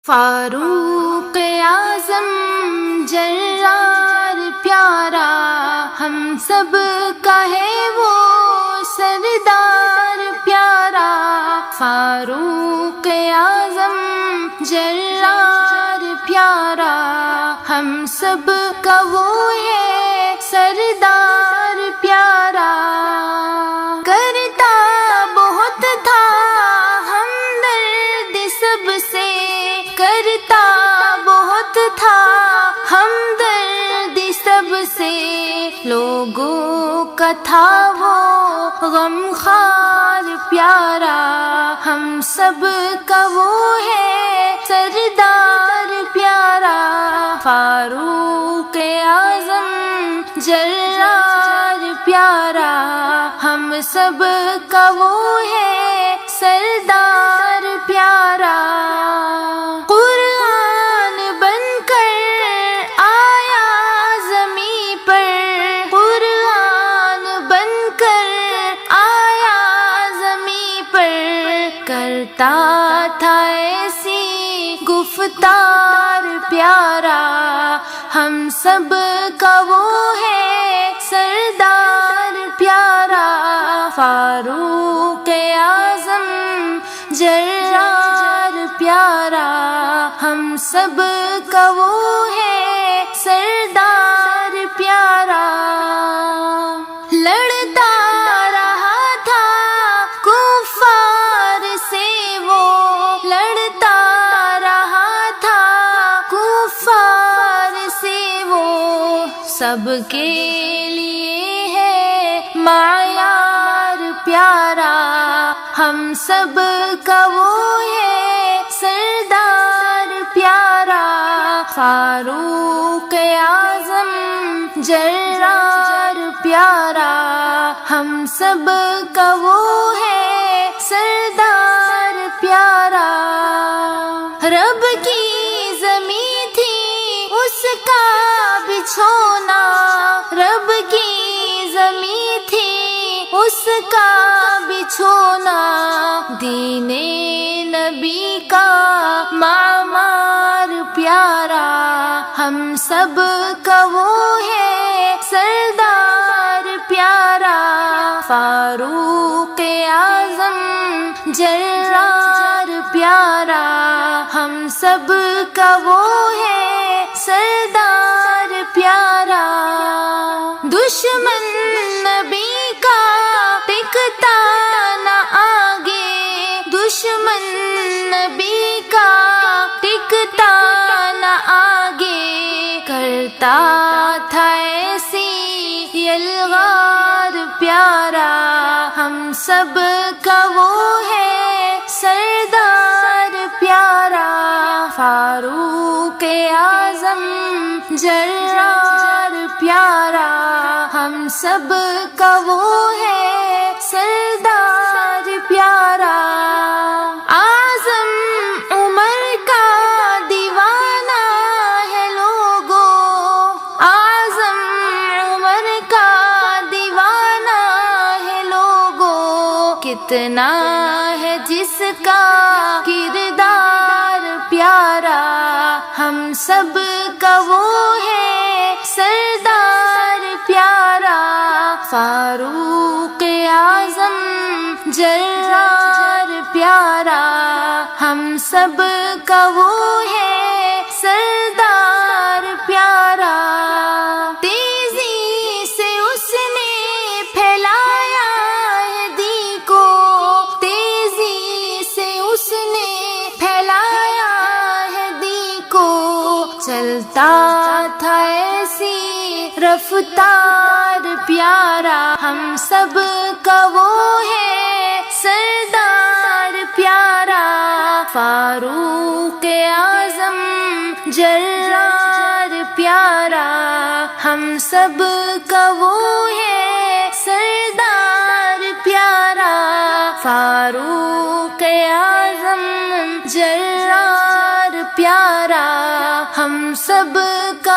فاروق اعظم جرار پیارا ہم سب کا ہے وہ سردار پیارا. فاروق اعظم جرار پیارا ہم سب کا وہ ہے سردار پیارا. کرتا بہت تھا ہمدرد سب سے، کرتا بہت تھا ہمدرد سب سے، لوگوں کا تھا وہ غم خوار پیارا ہم سب کا وہ ہے سردار پیارا. فاروق اعظم جرار پیارا ہم سب کا وہ ہے سردار پیارا. قرآن بن کر آیا زمیں پر، قرآن بن کر آیا زمیں پر، کرتا تھا ایسی گفتار پیارا ہم سب کا وہ ہے سردار پیارا. فاروق اعظم جرار پیارا ہم سب کا وہ ہے سردار پیارا. لڑتا رہا تھا کفار سے وہ، لڑتا رہا تھا کفار سے وہ، سب کے لیے ہے معیار پیارا ہم سب کا وہ ہے سردار پیارا. فاروق اعظم جرار پیارا ہم سب کا وہ ہے سردار پیارا. رب کی زمین تھی اس کا بچھونا، رب کی زمین تھی اس کا بچھونا، دین نبی کا معمار پیارا ہم سب کا وہ ہے سردار پیارا. فاروق اعظم جرار پیارا ہم سب کا وہ ہے سردار پیارا. دشمن نبی کا ٹکتا نہ آگے، دشمن نبی کا ٹکتا نہ آگے، کرتا تھا ایسی یلغار پیارا ہم سب کا وہ ہے سردار پیارا. فاروق اعظم جرار پیارا ہم سب کا وہ ہے سردار پیارا. اعظم عمر کا دیوانہ ہے لوگو، اعظم عمر کا دیوانہ ہے لوگو، کتنا ہے جس کا کردار پیارا ہم سب کا وہ ہے سردار پیارا. فاروق اعظم جرار پیارا ہم سب کا وہ ہے سردار پیارا. تیزی سے اس نے پھیلایا ہے دی کو، تیزی سے اس نے پھیلایا ہے دی کو، چلتا تھا ایسی رفتار پیارا ہم سب کا وہ ہے سردار پیارا. فاروق اعظم جرار پیارا ہم سب کا وہ ہے سردار پیارا. فاروق اعظم جرار پیارا ہم سب کا